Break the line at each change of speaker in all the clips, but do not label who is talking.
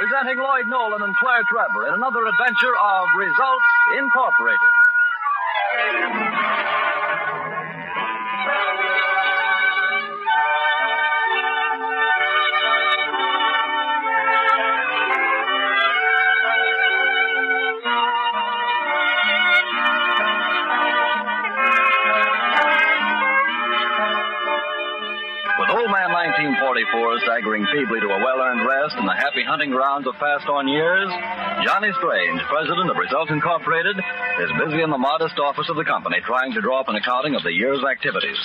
Presenting Lloyd Nolan and Claire Trevor in another adventure of Results Incorporated. With old man 1944 staggering feebly to a well-earned rest in the happy hunting grounds of past-on years, Johnny Strange, president of Results Incorporated, is busy in the modest office of the company trying to draw up an accounting of the year's activities.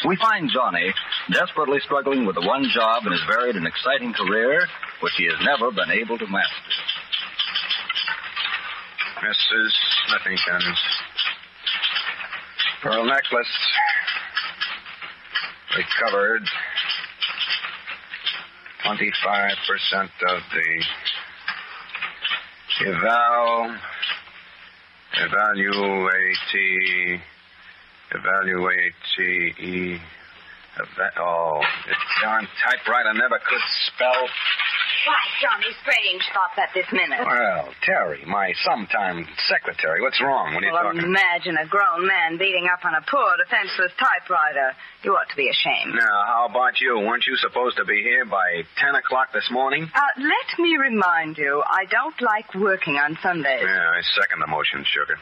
We find Johnny desperately struggling with the one job in his varied and exciting career which he has never been able to master.
Mrs. Smithington's pearl necklace. Recovered 25% of the it's darn typewriter never could spell.
Why, Johnny Strange thought that this minute.
Well, Terry, my sometime secretary. What's wrong? What are you talking?
Imagine a grown man beating up on a poor defenseless typewriter. You ought to be ashamed.
Now, how about you? Weren't you supposed to be here by 10 o'clock this morning?
Let me remind you, I don't like working on Sundays.
Yeah, I second the motion, Sugar.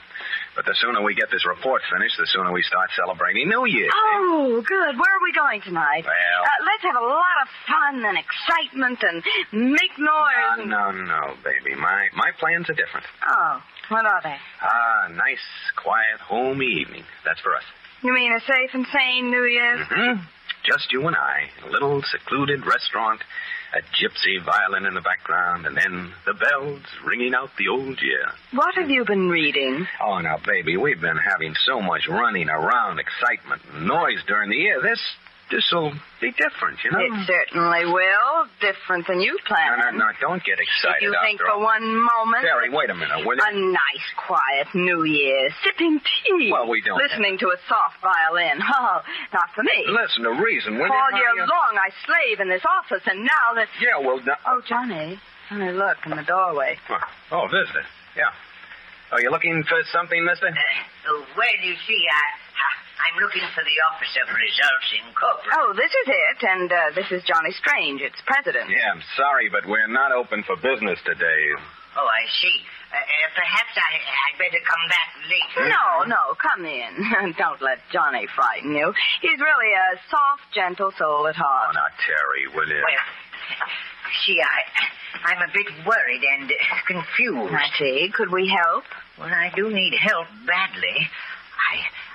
But the sooner we get this report finished, the sooner we start celebrating New Year.
Oh, good. Where are we going tonight?
Well...
let's have a lot of fun and excitement and make noise.
No, baby. My plans are different.
Oh, what are they?
Nice, quiet, homey evening. That's for us.
You mean a safe and sane New Year's?
Mm-hmm. Just you and I. A little secluded restaurant, a gypsy violin in the background, and then the bells ringing out the old year.
What have you been reading?
Oh, now, baby, we've been having so much running around, excitement, and noise during the year. This'll be different, you know?
It certainly will. Different than you planned.
No, don't get excited.
If you think for one moment...
Terry, wait a minute, will you?
A nice, quiet New Year. Sipping tea.
Well, we don't...
Listening to a soft violin. Oh, not for me.
Listen to reason, will you?
All year long I slave in this office, and now that...
Yeah, well...
Oh, Johnny, look in the doorway.
Oh, visitor. Yeah. Are you looking for something, mister?
Well, you see, I'm looking for the Office of Results Incorporated.
Oh, this is it, and this is Johnny Strange, its president.
Yeah, I'm sorry, but we're not open for business today.
Oh, I see. Perhaps I'd better come back later.
No, come in. Don't let Johnny frighten you. He's really a soft, gentle soul at heart.
Oh, now, Terry, will you?
Well, see, I'm a bit worried and confused.
I see. Could we help?
Well, I do need help badly.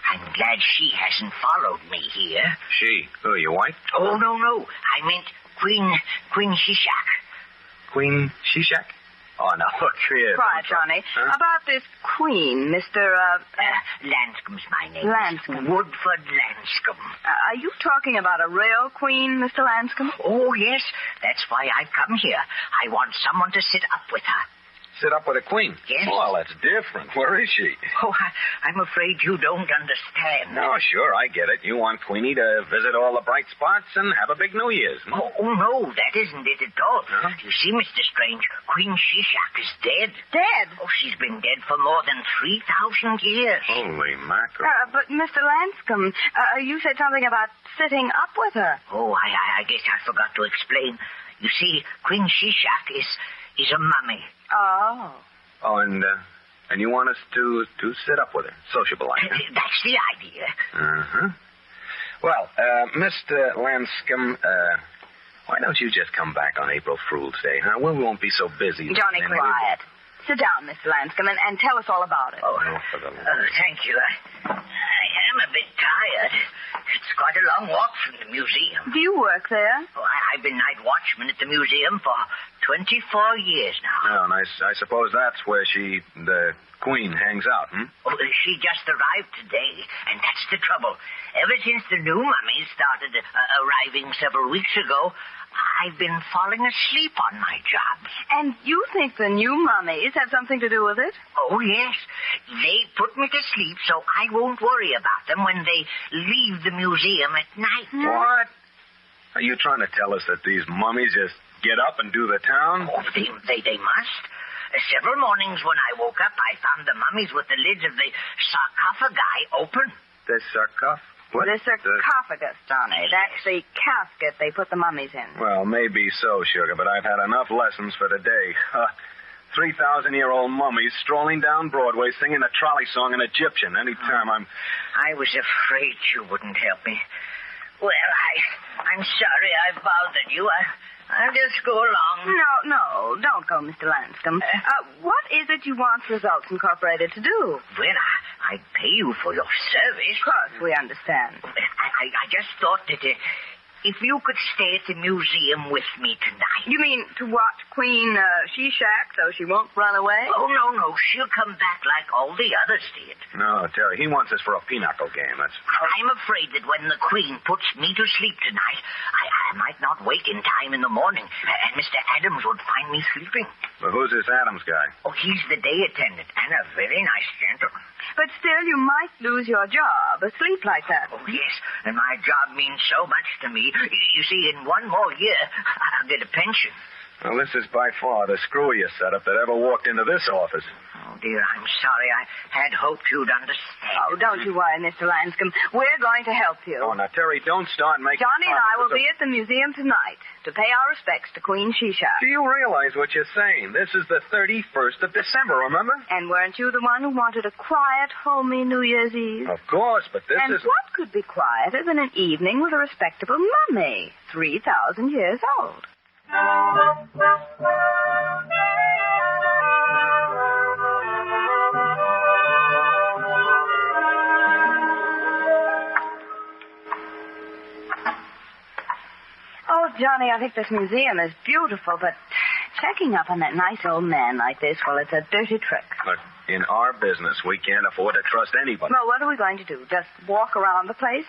I'm glad she hasn't followed me here.
She? Who, your wife?
Oh, no. I meant Queen Sheshack.
Queen Sheshack? Oh, no, look here.
Quiet, Johnny.
Huh?
About this queen, Mr.
Lanscome's my name.
Lanscome.
Woodford Lanscome.
Are you talking about a real queen, Mr. Lanscome?
Oh, yes. That's why I've come here. I want someone to sit up with her.
Sit up with a queen?
Yes.
Well, that's different. Where is she?
Oh, I'm afraid you don't understand.
No, sure, I get it. You want Queenie to visit all the bright spots and have a big New Year's.
Oh, no, that isn't it at all.
Huh?
You see, Mr. Strange, Queen Sheshack is dead.
Dead?
Oh, she's been dead for more than 3,000 years.
Holy mackerel.
But, Mr. Lanscome, you said something about sitting up with her.
Oh, I guess I forgot to explain. You see, Queen Sheshack is a mummy.
Oh.
Oh, and you want us to sit up with her, sociable like that?
That's the idea.
Uh-huh. Well, Mr. Lanscome, why don't you just come back on April Fool's Day, huh? We won't be so busy.
Johnny, quiet. Sit down, Mr. Lanscome, and tell us all about it.
Oh,
for the
thank you. I am a bit tired. It's quite a long walk from the museum.
Do you work there?
Oh, I've been night watchman at the museum for 24 years now.
Oh, and I suppose that's where the Queen hangs out, hmm?
Oh, she just arrived today, and that's the trouble. Ever since the new mummies started arriving several weeks ago, I've been falling asleep on my job.
And you think the new mummies have something to do with it?
Oh, yes. They put me to sleep so I won't worry about them when they leave the museum at night.
What? Are you trying to tell us that these mummies just get up and do the town?
Oh, they must. Several mornings when I woke up, I found the mummies with the lids of the sarcophagi open.
The sarcophagus? What?
The sarcophagus, Johnny. That's the casket they put the mummies in.
Well, maybe so, Sugar, but I've had enough lessons for today. 3,000-year-old mummies strolling down Broadway singing a trolley song in Egyptian. Anytime
I was afraid you wouldn't help me. Well, I'm sorry I've bothered you. I'll just go along.
No, don't go, Mr. Lanscombe. What is it you want Results Incorporated to do?
Well, I'd pay you for your service.
Of course, we understand.
I just thought that if you could stay at the museum with me tonight.
You mean to watch Queen Sheshack so she won't run away?
Oh, no. She'll come back like all the others did.
No, Terry, he wants us for a pinochle game.
I'm afraid that when the Queen puts me to sleep tonight, I might not wake in time in the morning, and Mr. Adams would find me sleeping.
Well, who's this Adams guy?
Oh, he's the day attendant, and a very nice gentleman.
But still, you might lose your job, asleep like that.
Oh, yes, and my job means so much to me. You see, in one more year, I'll get a pension.
Well, this is by far the screwiest setup that ever walked into this office.
Oh, dear, I'm sorry. I had hoped you'd understand.
Oh, don't you worry, Mr. Lanscombe. We're going to help you.
Oh, now, Terry, don't start making...
Johnny and I will be at the museum tonight to pay our respects to Queen Sheshack.
Do you realize what you're saying? This is the 31st of December, remember?
And weren't you the one who wanted a quiet, homey New Year's Eve?
Of course, but this
and
is...
what could be quieter than an evening with a respectable mummy, 3,000 years old? Oh, Johnny, I think this museum is beautiful, but checking up on that nice old man like this, well, it's a dirty trick.
Look, in our business, we can't afford to trust anybody.
Well, what are we going to do? Just walk around the place?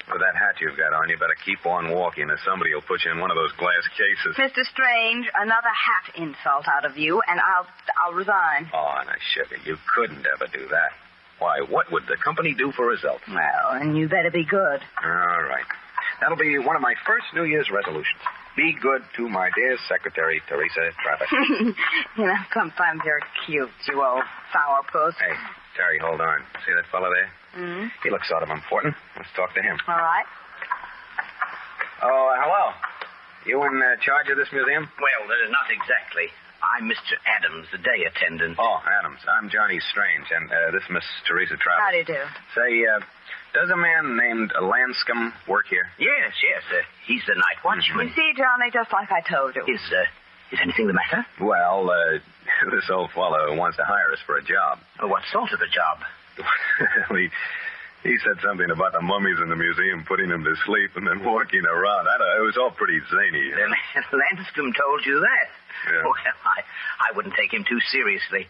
With that hat you've got on, you better keep on walking, or somebody will put you in one of those glass cases.
Mr. Strange, another hat insult out of you, and I'll resign.
Oh, now, Sugar, you couldn't ever do that. Why, what would the company do for results?
Well, and you better be good.
All right. That'll be one of my first New Year's resolutions. Be good to my dear secretary, Teresa Travers.
You know, sometimes you're cute, you old sourpuss.
Hey, Terry, hold on. See that fellow there?
Mm-hmm.
He looks sort of important. Let's talk to him.
All right.
Oh, hello. You in charge of this museum?
Well, not exactly. I'm Mr. Adams, the day attendant.
Oh, Adams. I'm Johnny Strange, and this is Miss Teresa Travers.
How do you do?
Say, does a man named Lanscombe work here?
Yes. He's the night watchman.
You see, Johnny, just like I told you.
Is anything the matter?
Well, this old fellow wants to hire us for a job.
Oh, what sort of a job?
He said something about the mummies in the museum putting him to sleep and then walking around. It was all pretty zany.
Then Lanscombe told you that?
Yeah.
Well, I wouldn't take him too seriously.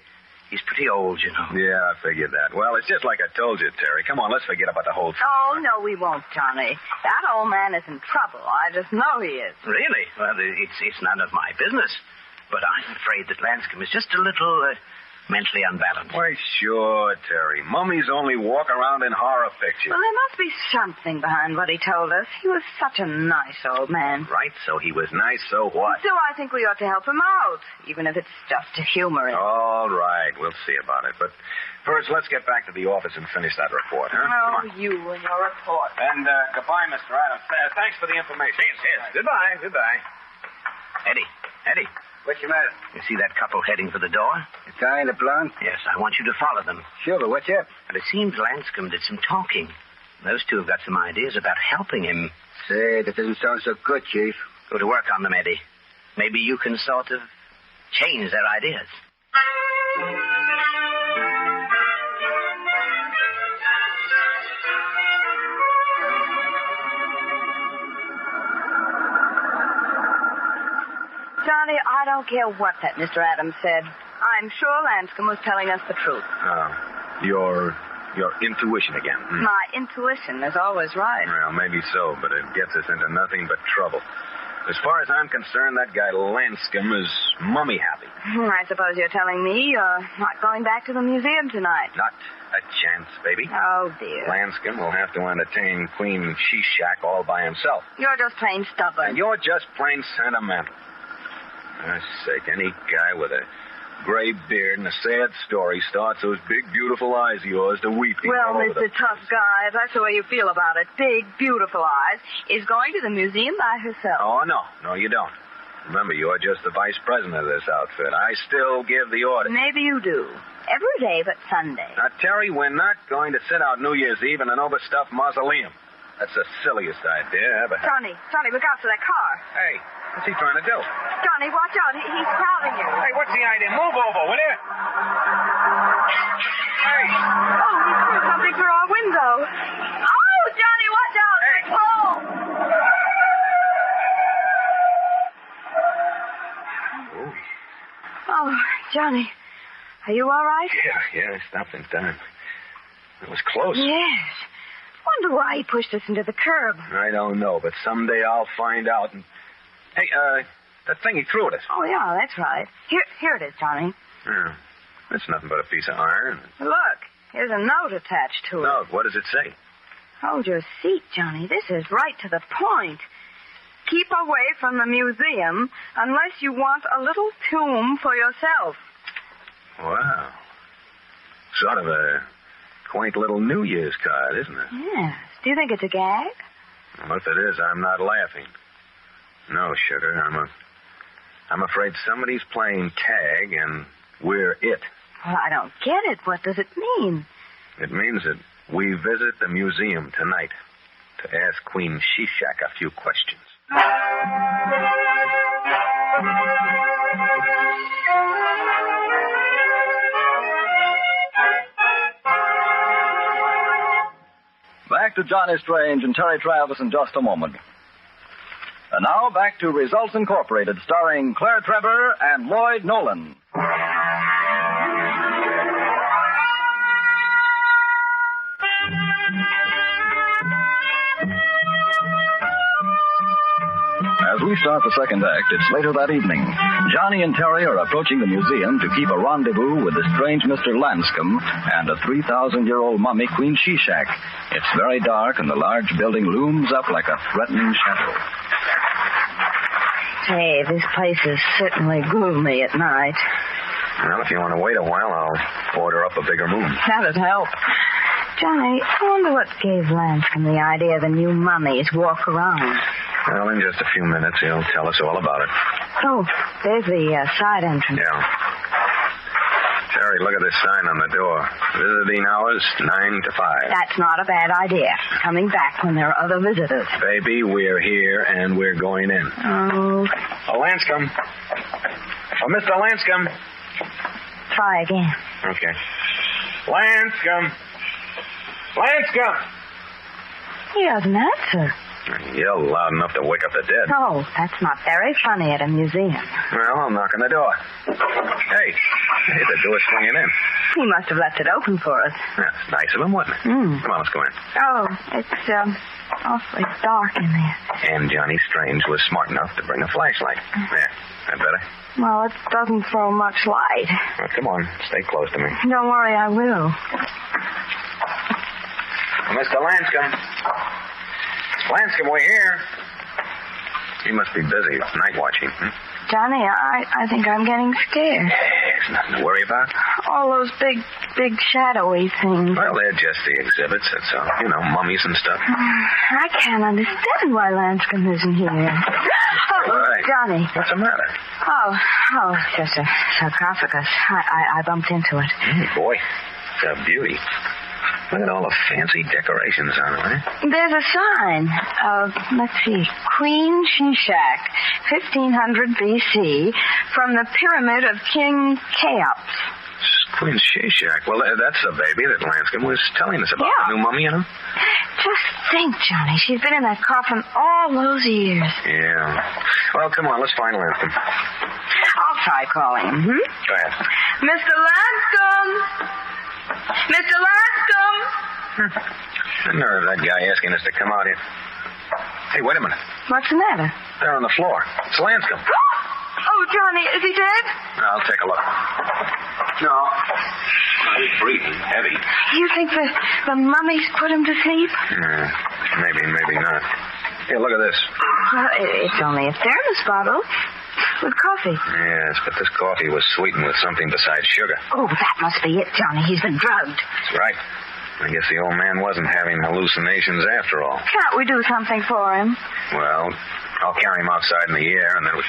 He's pretty old, you know.
Yeah, I figured that. Well, it's just like I told you, Terry. Come on, let's forget about the whole thing.
Oh, no, we won't, Johnny. That old man is in trouble. I just know he is.
Really? Well, it's none of my business. But I'm afraid that Lanscombe is just a little mentally unbalanced.
Why, sure, Terry. Mummies only walk around in horror pictures.
Well, there must be something behind what he told us. He was such a nice old man.
Right, so he was nice, so what?
So I think we ought to help him out, even if it's just to humor him.
All right, we'll see about it. But first, let's get back to the office and finish that report, huh?
Oh, you and your report.
And goodbye, Mr. Adams. Thanks for the information.
Yes. Goodbye. Eddie.
What's the matter?
You see that couple heading for the door?
The guy in the blonde?
Yes, I want you to follow them.
Sure, but what's up?
But it seems Lanscombe did some talking. Those two have got some ideas about helping him.
Say, that doesn't sound so good, Chief.
Go to work on them, Eddie. Maybe you can sort of change their ideas.
Johnny, I don't care what that Mr. Adams said. I'm sure Lanscombe was telling us the truth.
Your intuition again.
My intuition is always right.
Well, maybe so, but it gets us into nothing but trouble. As far as I'm concerned, that guy Lanscombe is mummy happy.
I suppose you're telling me you're not going back to the museum tonight.
Not a chance, baby.
Oh, dear.
Lanscombe will have to entertain Queen Sheshack all by himself.
You're just plain stubborn.
And you're just plain sentimental. For God's sake, any guy with a gray beard and a sad story starts those big, beautiful eyes of yours to weeping.
Well, Mr. Tough Guy, if that's the way you feel about it, big, beautiful eyes, is going to the museum by herself.
Oh, no. No, you don't. Remember, you're just the vice president of this outfit. I still give the order.
Maybe you do. Every day but Sunday.
Now, Terry, we're not going to sit out New Year's Eve in an overstuffed mausoleum. That's the silliest idea I ever had.
Johnny, look out for that car.
Hey, what's he trying to do?
Johnny, watch out. He's crowding you.
Hey, what's the idea? Move over, will you? Hey!
Oh, he threw something through our window. Oh, Johnny, watch out.
Hey!
Oh, Johnny, are you all right?
Yeah, I stopped in time. It was close.
Yes. Wonder why he pushed us into the curb.
I don't know, but someday I'll find out. And... Hey, that thing he threw at us.
Oh, yeah, that's right. Here it is, Johnny.
Yeah. It's nothing but a piece of iron.
Look, here's a note attached to it.
Note? What does it say?
Hold your seat, Johnny. This is right to the point. Keep away from the museum unless you want a little tomb for yourself.
Wow. Sort of a quaint little New Year's card, isn't it?
Yes. Do you think it's a gag?
Well, if it is, I'm not laughing. No, sugar, I'm afraid somebody's playing tag, and we're it.
Well, I don't get it. What does it mean?
It means that we visit the museum tonight to ask Queen Sheshack a few questions.
Back to Johnny Strange and Terry Travers in just a moment. And now back to Results Incorporated, starring Claire Trevor and Lloyd Nolan. As we start the second act, it's later that evening. Johnny and Terry are approaching the museum to keep a rendezvous with the strange Mr. Lanscombe and a 3,000-year-old mummy, Queen Sheshack. It's very dark, and the large building looms up like a threatening shadow.
Hey, this place is certainly gloomy at night.
Well, if you want to wait a while, I'll order up a bigger moon.
That'd help. Johnny, I wonder what gave Lanscombe the idea the new mummies walk around.
Well, in just a few minutes, he'll tell us all about it.
Oh, there's the side entrance.
Yeah. Terry, look at this sign on the door. Visiting hours, 9 to 5.
That's not a bad idea. Coming back when there are other visitors.
Baby, we're here and we're going in.
Oh.
Oh, Lanscombe. Oh, Mr. Lanscombe.
Try again.
Okay. Lanscombe. Lanscombe.
He doesn't answer.
Yell loud enough to wake up the dead.
Oh, that's not very funny at a museum.
Well, I'll knock on the door. Hey, the door's swinging in.
He must have left it open for us.
That's nice of him, wasn't it? Come on, let's go in.
Oh, it's awfully dark in there.
And Johnny Strange was smart enough to bring a flashlight. There, that better?
Well, it doesn't throw much light.
Well, come on, stay close to me.
Don't worry, I will.
Mr. Lanscombe. Lanscombe, we're here. He must be busy night watching.
Johnny, I think I'm getting scared.
There's nothing to worry about.
All those big shadowy things.
Well, they're just the exhibits, that's all. You know, mummies and stuff.
I can't understand why Lanscombe isn't here. Oh,
right.
Johnny.
What's the matter?
Oh, it's just a sarcophagus. I bumped into it.
Boy, it's a beauty. Look at all the fancy decorations on it, eh?
There's a sign. Let's see. Queen Sheshack, 1500 B.C., from the pyramid of King Cheops.
Queen Sheshack. Well, that's the baby that Lanscombe was telling us about.
Yeah.
The new mummy, you know?
Just think, Johnny. She's been in that coffin all those years.
Yeah. Well, come on. Let's find Lanscombe.
I'll try calling him.
Go ahead.
Mr. Lanscombe! Mr. Lanscombe!
The nerve of that guy asking us to come out here. Hey, wait a minute.
What's the matter?
There on the floor. It's Lanscombe.
Oh, Johnny, is he dead?
I'll take a look. No. He's breathing heavy.
You think the mummies put him to sleep?
Maybe not. Here, look at this.
Well, it's only a thermos bottle with coffee.
Yes, but this coffee was sweetened with something besides sugar.
Oh, that must be it, Johnny. He's been drugged.
That's right. I guess the old man wasn't having hallucinations after all.
Can't we do something for him?
Well, I'll carry him outside in the air, and then we...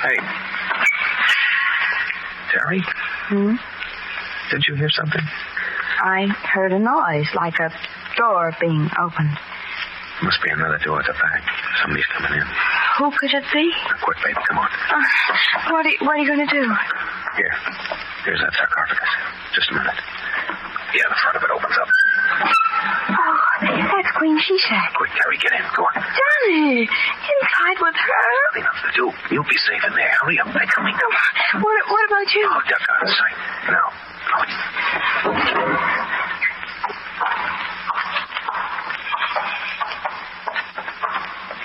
Hey. Terry? Did you hear something?
I heard a noise, like a door being opened.
Must be another door at the back. Somebody's coming in.
Who could it be?
Quick, baby, come on.
What are you going to do?
Here's that sarcophagus. Just a minute. Yeah, the front of it opens up.
Oh, that's Queen Sheshack.
Quick, Terry, get in. Go on.
Johnny, inside with her?
Nothing else to do. You'll be safe in there. Hurry up. They're coming.
What about you?
Oh, duck out of sight. Now.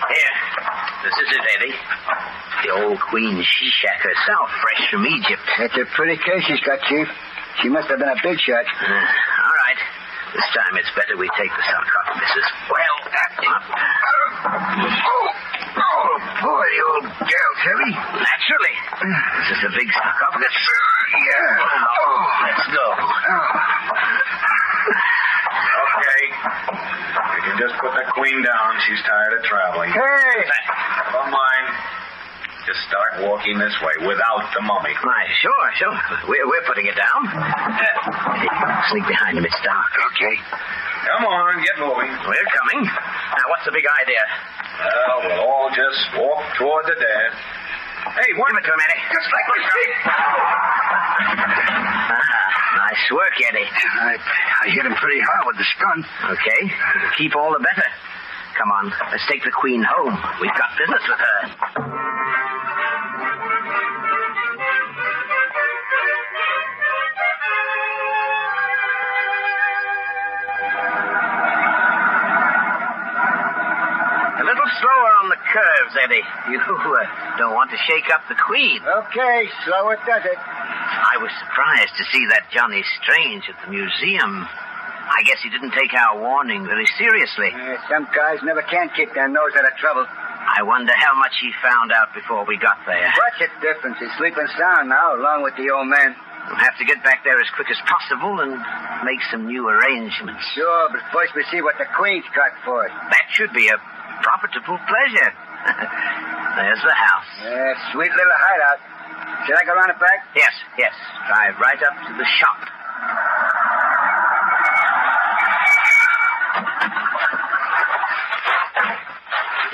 Here. This is it, Eddie. The old Queen Sheshack herself, fresh from Egypt.
That's a pretty case she's got, Chief. She must have been a big shot.
All right. This time it's better we take the sarcophagus. Well,
Oh, boy, the old gal, Terry.
naturally. This is a big sarcophagus.
Yeah.
Let's go.
Okay. You can just put the queen down. She's tired of traveling.
Hey!
Never mind. Just start walking this way without the mummy.
Why, sure. We're putting it down. Sneak behind him. It's dark.
Okay.
Come on, get moving.
We're coming. Now, what's the big idea?
Well, we'll all just walk toward the dead. Hey,
Give it to him, Eddie.
Just like my feet.
Nice work, Eddie.
I hit him pretty hard with the skunk.
Okay. Keep all the better. Come on. Let's take the queen home. We've got business with her. Slower on the curves, Eddie. You don't want to shake up the queen.
Okay, slow it does it.
I was surprised to see that Johnny Strange at the museum. I guess he didn't take our warning very seriously.
Some guys never can keep their nose out of trouble.
I wonder how much he found out before we got there.
What's the difference? He's sleeping sound now, along with the old man.
We'll have to get back there as quick as possible and make some new arrangements.
Sure, but first we see what the queen's got for us.
That should be a profitable pleasure. There's the house.
Sweet little hideout. Should I go around the back?
Yes. Drive right up to the shop.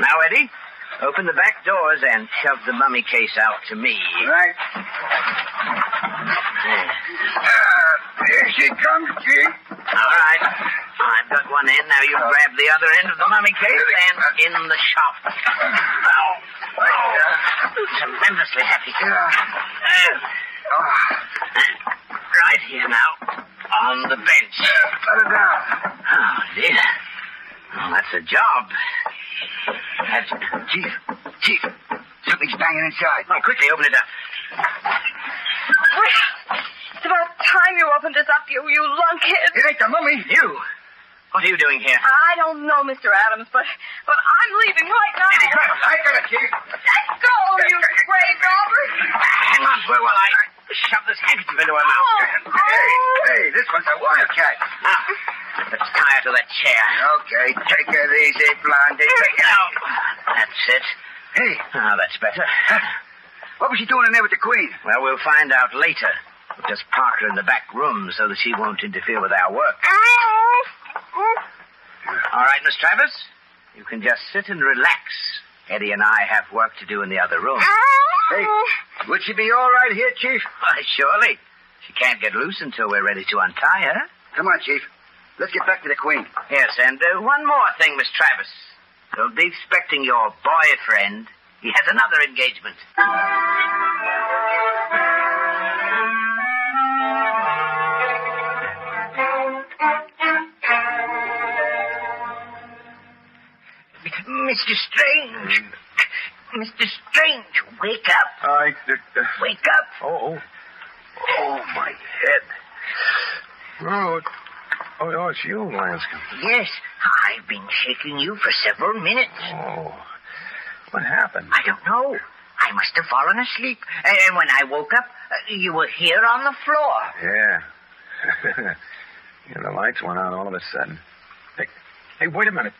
Now, Eddie, open the back doors and shove the mummy case out to me.
Right. Here she comes, Chief.
All right. I've got one end. Now you grab the other end of the mummy case and in the shop. Tremendously happy. Right here now, on the bench.
Put her down.
Oh, dear. Well, that's a job.
Chief, something's banging inside.
Oh, quickly, open it up.
Well, it's about time you opened this up, you lunkhead.
It ain't the mummy.
You? What are you doing here?
I don't know, Mr. Adams, but I'm leaving right now.
Eddie, grab him.
I got it, Chief.
Let go, you grave robber.
Hang on to her while I shove this handkerchief into her mouth.
Hey, this one's a wildcat.
Now, let's tie her to that chair.
Okay, take it easy, Blondie. Take it
Now,
out.
that's it.
Hey,
Now, that's better.
what was she doing in there with the queen?
Well, we'll find out later. We'll just park her in the back room so that she won't interfere with our work. All right, Miss Travers, you can just sit and relax. Eddie and I have work to do in the other room.
Hey, would she be all right here, Chief?
Why, surely. She can't get loose until we're ready to untie her.
Come on, Chief. Let's get back to the queen.
Yes, and one more thing, Miss Travers. Don't be expecting your boyfriend. He has another engagement.
Mr. Strange. Mr. Strange, wake up. Wake up.
Oh, my head. Oh, it's you, Lanscombe.
Yes, I've been shaking you for several minutes.
Oh, what happened?
I don't know. I must have fallen asleep. And when I woke up, you were here on the floor.
Yeah. The lights went out all of a sudden. Hey, wait a minute.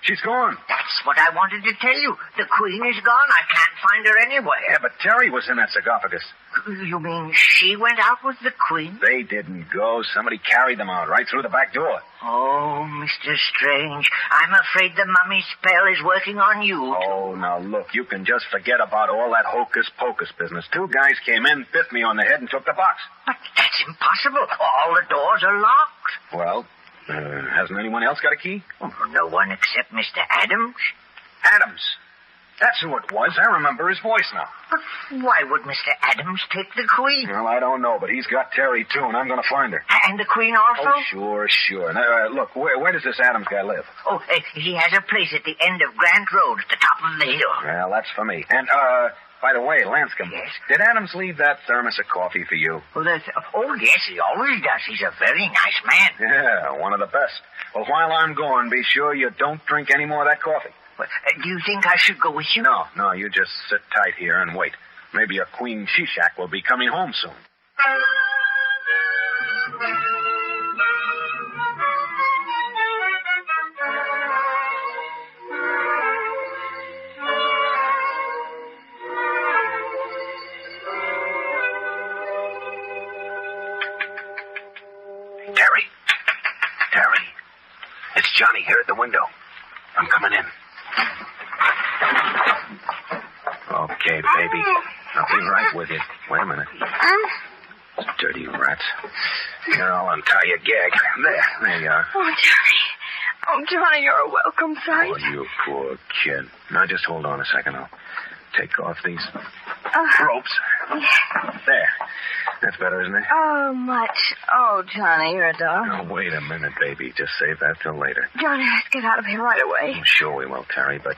She's gone.
That's what I wanted to tell you. The Queen is gone. I can't find her anywhere.
Yeah, but Terry was in that sarcophagus.
You mean she went out with the Queen?
They didn't go. Somebody carried them out right through the back door.
Oh, Mr. Strange, I'm afraid the mummy spell is working on you.
Oh, now look, you can just forget about all that hocus-pocus business. 2 guys came in, bit me on the head, and took the box.
But that's impossible. All the doors are locked.
Well, hasn't anyone else got a key?
Oh, no one except Mr. Adams.
Adams. That's who it was. I remember his voice now.
But why would Mr. Adams take the Queen?
Well, I don't know, but he's got Terry, too, and I'm going to find her.
And the Queen also?
Oh, sure. Now, look, where does this Adams guy live?
Oh, he has a place at the end of Grant Road at the top of the hill.
Well, that's for me. And, by the way, Lanscombe.
Yes?
Did Adams leave that thermos of coffee for you?
Oh, yes, he always does. He's a very nice man.
Yeah, one of the best. Well, while I'm gone, be sure you don't drink any more of that coffee.
But, do you think I should go with you?
No, you just sit tight here and wait. Maybe a Queen Sheshack will be coming home soon. Terry. It's Johnny here at the window. I'm coming in. Okay, baby. I'll be right with you. Wait a minute. Dirty rats. Here, I'll untie your gag. There you are.
Oh, Johnny. Oh, Johnny, you're a welcome sight.
Oh, you poor kid. Now, just hold on a second. I'll take off these ropes.
Yeah.
There. That's better, isn't it?
Oh, much. Oh, Johnny, you're a dog.
Now, wait a minute, baby. Just save that till later.
Johnny, let's get out of here right away.
Oh, sure we will, Terry, but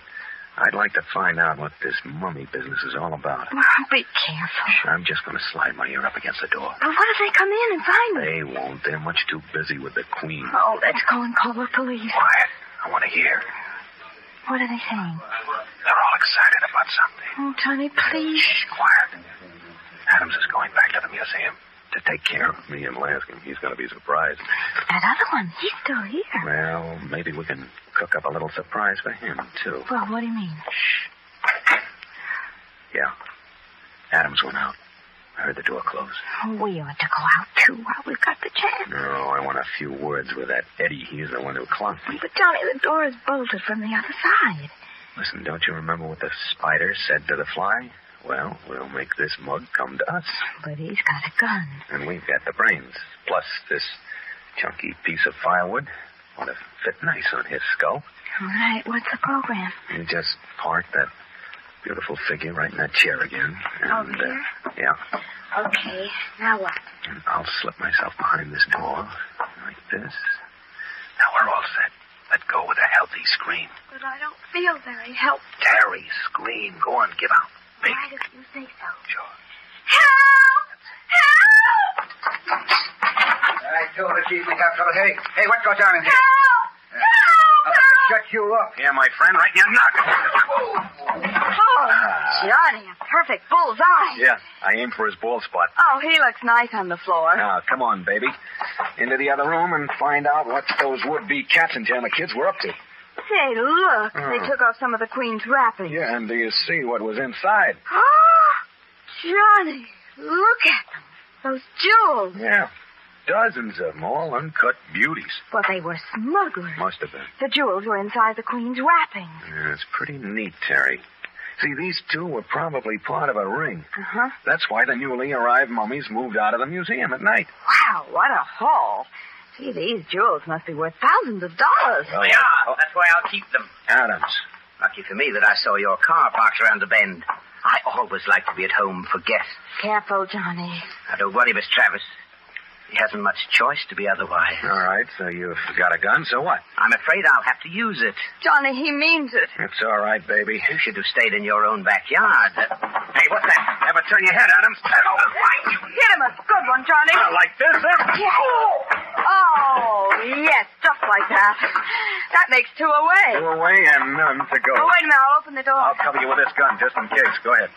I'd like to find out what this mummy business is all about.
Oh, be careful.
I'm just going to slide my ear up against the door.
But what if they come in and find us?
They won't. They're much too busy with the Queen.
Oh, let's go and call the police.
Quiet. I want to hear.
What are they saying?
They're all excited about something.
Oh, Johnny, please.
Shh, quiet. Adams is going back to the museum to take care of me and Lanscombe. He's going to be surprised.
That other one, he's still here.
Well, maybe we can cook up a little surprise for him, too.
Well, what do you mean?
Shh. Yeah. Adams went out. I heard the door close.
We ought to go out, too, while we've got the chance.
No, I want a few words with that Eddie. He's the one who clung me.
But, Johnny, the door is bolted from the other side.
Listen, don't you remember what the spider said to the fly? Well, we'll make this mug come to us.
But he's got a gun.
And we've got the brains. Plus this chunky piece of firewood. Ought to fit nice on his skull.
All right, what's the program?
You just park that beautiful figure right in that chair again. And,
Over here?
Yeah.
Okay, now what?
And I'll slip myself behind this door, like this. Now we're all set. Let go with a healthy scream.
But I don't feel very healthy.
Terry, scream. Go on, give out.
Why do you say so?
Sure.
Help! Help!
I told her she'd have trouble. Hey, what goes on in here?
Help!
I'll have to shut you up.
Here, my friend, right in your knock.
Oh, Johnny, a perfect bullseye.
Yeah, I aimed for his bald spot.
Oh, he looks nice on the floor.
Now, come on, baby. Into the other room and find out what those would-be Katzenjammer kids were up to.
Hey, look. They took off some of the Queen's wrappings.
Yeah, and do you see what was inside?
Oh, Johnny, look at them. Those jewels.
Yeah, dozens of them, all uncut beauties.
Well, they were smugglers.
Must have been.
The jewels were inside the Queen's wrappings.
Yeah, it's pretty neat, Terry. See, these two were probably part of a ring.
Uh-huh.
That's why the newly arrived mummies moved out of the museum at night.
Wow, what a haul. Gee, these jewels must be worth thousands of dollars.
Oh, yeah. That's why I'll keep them.
Adams.
Lucky for me that I saw your car parked around the bend. I always like to be at home for guests.
Careful, Johnny.
Now, don't worry, Miss Travers. He hasn't much choice to be otherwise.
All right, so you've got a gun, so what?
I'm afraid I'll have to use it.
Johnny, he means it.
It's all right, baby.
You should have stayed in your own backyard.
Hey, what's that? Ever turn your head, Adams?
Hit him a good one, Johnny.
Like this,
Oh, yes, just like that. That makes two away.
Two away and none to go.
Oh, wait a minute. I'll open the door.
I'll cover you with this gun just in case. Go ahead.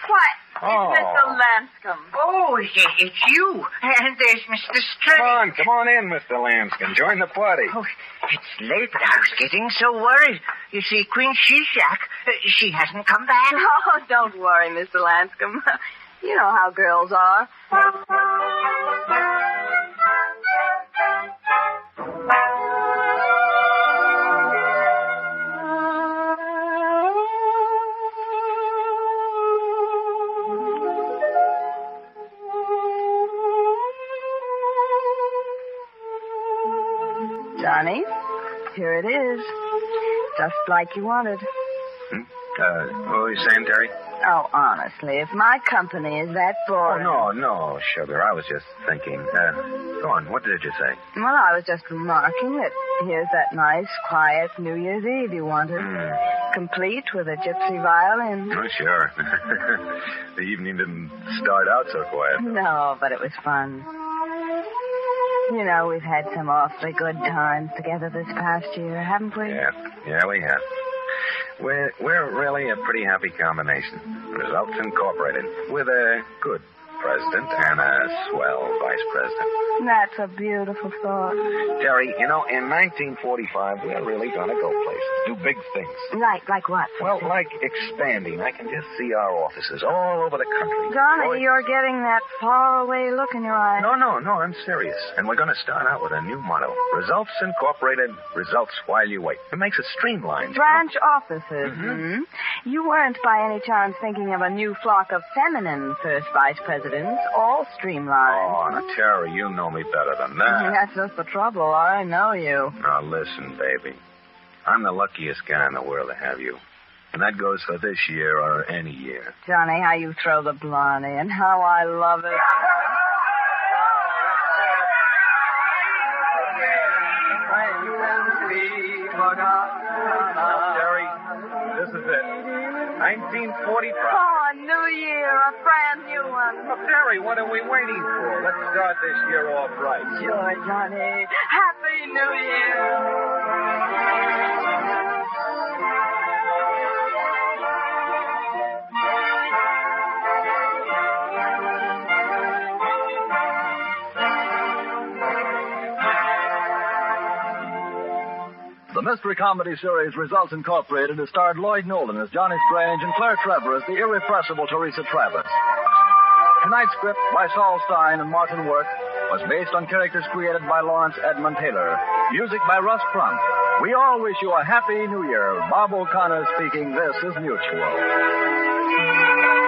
Why,
Oh.
it's Mr. Lanscombe.
Oh, it's you. And there's Mr. Strange.
Come on in, Mr. Lanskin. Join the party.
Oh, it's late, but I was getting so worried. You see, Queen Sheshack, she hasn't come back.
Oh, don't worry, Mr. Lanscombe. You know how girls are. Johnny, here it is. Just like you wanted.
What were you saying, Terry?
Oh, honestly, if my company is that boring...
Oh, no, sugar. I was just thinking. Go on. What did you say?
Well, I was just remarking that here's that nice, quiet New Year's Eve you wanted. Complete with a gypsy violin.
Oh, sure. The evening didn't start out so quiet.
No, but it was fun. You know, we've had some awfully good times together this past year, haven't we?
Yeah, we have. We're really a pretty happy combination. Results Incorporated, with a good president and a swell vice president.
That's a beautiful thought.
Terry, you know, in 1945, we're really going to go places, do big things.
Like what?
Well, like expanding. I can just see our offices all over the country.
Johnny, you're getting that faraway look in your eye.
No, I'm serious. And we're going to start out with a new motto. Results Incorporated, results while you wait. It makes it streamlined.
Branch offices, You weren't by any chance thinking of a new flock of feminine first vice presidents, all streamlined.
Oh, now, Terry, you know me better than that.
That's just the trouble. I know you.
Now, listen, baby. I'm the luckiest guy in the world to have you. And that goes for this year or any year.
Johnny, how you throw the blarney and how I love it.
Terry, this is it. 1945.
Oh, a new year, a brand new one.
Well, Terry, what are we waiting for? Let's start this year off right.
Sure, Johnny. Happy New Year.
The mystery comedy series Results Incorporated has starred Lloyd Nolan as Johnny Strange and Claire Trevor as the irrepressible Teresa Travers. Tonight's script by Saul Stein and Martin Worth was based on characters created by Lawrence Edmund Taylor. Music by Russ Crump. We all wish you a happy New Year. Bob O'Connor speaking. This is Mutual.